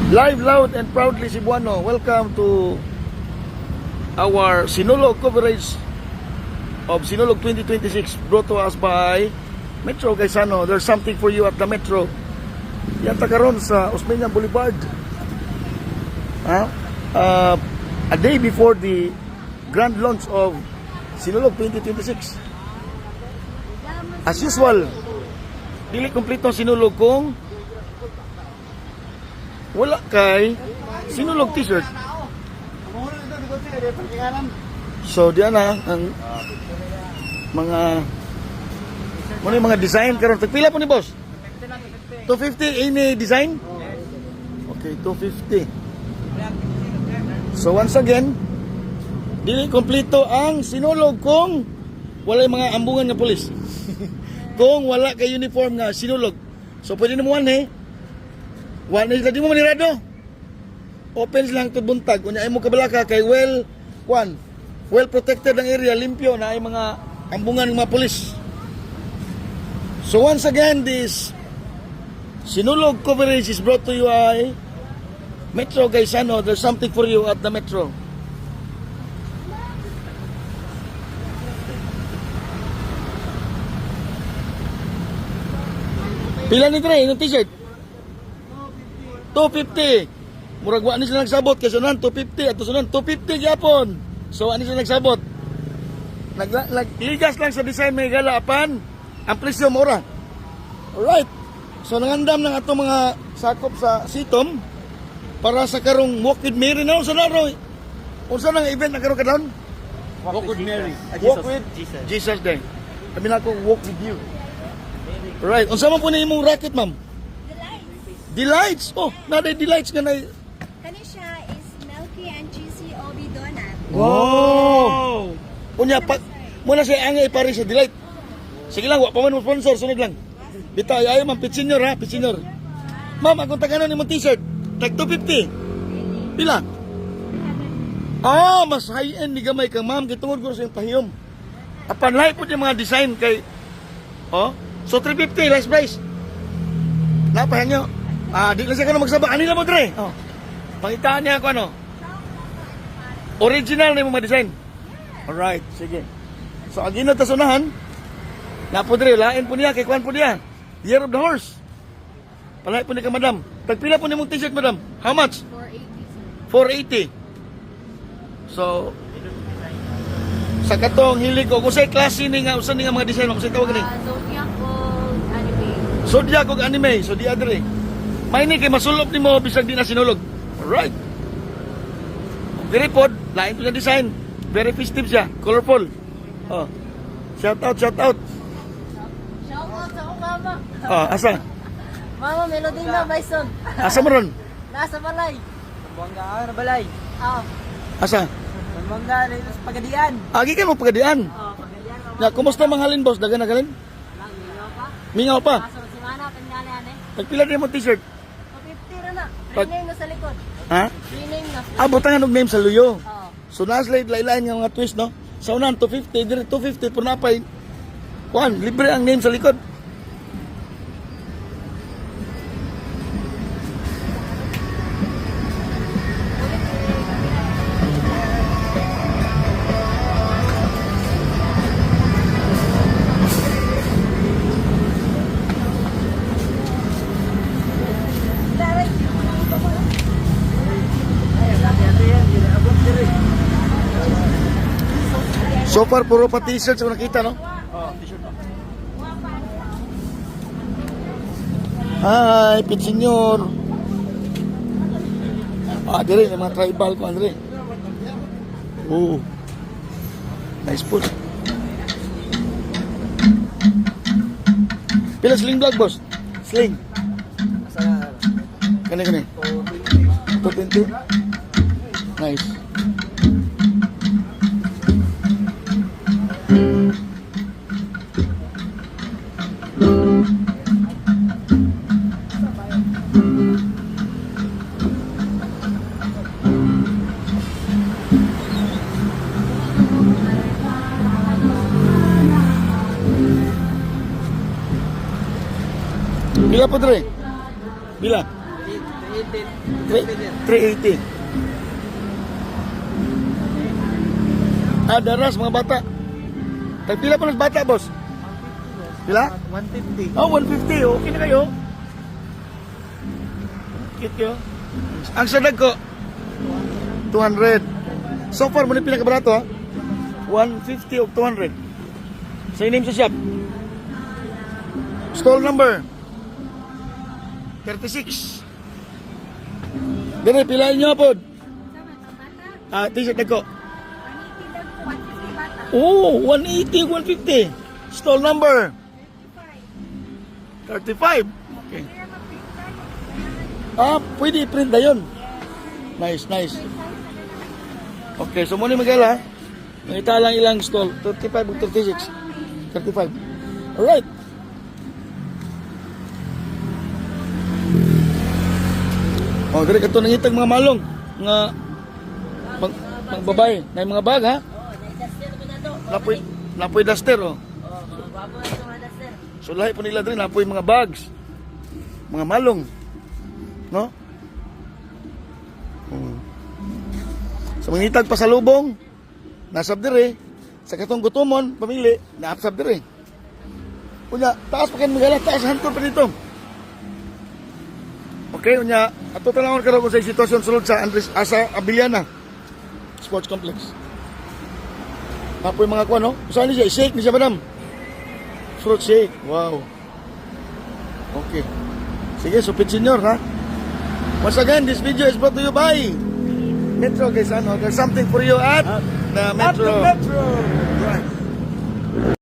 Live, loud, and proudly Cebuano. Welcome to our Sinulog coverage of Sinulog 2026, brought to us by Metro Gaisano. There's something for you at the Metro. Yan karon sa Osmeña Boulevard. A day before the grand launch of Sinulog 2026. As usual, dili kompleto ang Sinulog kung wala kay Sinulog t-shirt. So diyan na ang mga design karon. Tagpila po ni boss? 250 ini design? Okay, 250. So once again, dili kompleto ang Sinulog kung wala yung mga ambungan nga pulis. Kung wala kay uniform nga Sinulog. So pwede na mo One is di mo manirado. Open lang tud buntag unya ay mo kabalaka kay well protected ang area, limpyo na ay mga ambungan ng mga pulis. So once again, this Sinulog coverage is brought to you by Metro Gaisano. There's something for you at the Metro. Pila ni Dre, yung t-shirt? 250. Murag wa ni sila nagsabot kay sunan 250 at sunan 250 gyapon. So ani sila nagsabot. Nagligas lang sa design may galapan. Ang presyo mura. Alright. So nangandam ng atong mga sakop sa Sitom para sa karong Walk with Mary na sa laro. Unsa nang event na karon kadlawon? Walk with Mary. Walk with Jesus Day. Kami na ko walk with you. Right. Unsa man po ni imong racket, ma'am? Delights. Oh, naday delights nga na. Kani siya is milky and cheesy Obi donut. Wow. Unya pa muna siya angay pare sa delight. Sige lang, wa pa man mo sponsor, sunod lang. Bita ayo ma'am, pitsinyor ha, pitsinyor. Ma'am, akong taganon imong t-shirt. Tag 250. Pila? Mas high-end ni gamay ka, ma'am. Gitungod ko sa iyong pahiyom. Apan lahi po yung mga design kay so 350 last price. Napahan nyo. Di lang siya ka na magsaba. Anila mo, Dre? Pangitaan niya ako original na yung mga design. Alright, sige. So, ang ginatasunahan, na po, Dre, lain po niya, kay Kwan po niya. Year of the Horse. Palay po niya ka, madam. Tagpila po niya mong t-shirt, madam. How much? 480. So, sa katong hilig ko, kung sa'y klase ni nga, usan ni nga mga design, kung sa'y tawag ni? Zodiac o anime. Zodiac o anime, so di adre. May ni kay masulop ni mo bisag di na Sinulog. Alright. Very pod, lain po sa design. Very festive siya, colorful. Shout out. Shout out sa akong mama. Asa? Mama Melodina Bison. Asa mo ron? Nasa balay. Bangga na balay. Asa? Bangga na ito sa Pagadian. Agi ka mo pagadian. Pagalian. Ya, kumusta manghalin boss? Dagan na galin? Lang, mingaw pa. Mingaw pa. Nasa simana, pinyalan Nagpila din mo t-shirt. 250 na na. Rename na sa likod. Ha? Rename na. Butangan og name sa luyo. Oo. So naslide lain nga mga twist, no? Sa unan 250, dire 250 por napay. Kuan, libre ang name sa likod. So far, puro pa t-shirts ang nakita, no? T-shirt pa. Hi, Pitsenyor. Dire, yung mga tribal ko, Andre. Nice food. Pila sling vlog, boss? Sling. Asa na? Kani. 220. Nice. Bila po, Dre? Bila? 80. 380. Daras mga bata. Pila pa ng bata, boss? Pila? 150. Oh, 150. Okay na kayo. Cute yun. Ang sadag ko, 200. So far, muna pinakabarato ha. 150 o 200. Sa name sa shop. Stall number 36. Dere, pilain nyo po. T-shirt ko. Oh, 180, 150. Stall number 35. Okay. Pwede i-print na yun. Nice, nice. Okay, so muna magala. Nakita lang ilang stall. 35 o 36. 35. Alright. Oh, dire kato nangitag mga malong. Mga pang babae. Na mga bag ha. Napoy duster oh. So lahi po nila dire napoy mga bags. Mga malong. No? So mangitag pasalubong. Nasab dire. Sa katong gutomon, pamili, naapsab dire. Unya, taas pa kayo magala, taas hantol pa dito. Okay, unya, ato talangon karon ko sa sitwasyon sulod sa Andres Asa Abiliana Sports Complex. Apo yung mga kuha, no? Saan niya? Shake ni siya, madam. Fruit shake. Wow. Okay. Sige, Supit Senior, ha? Once again, this video is brought to you by Metro, guys. Ano? There's something for you at the Metro. Metro.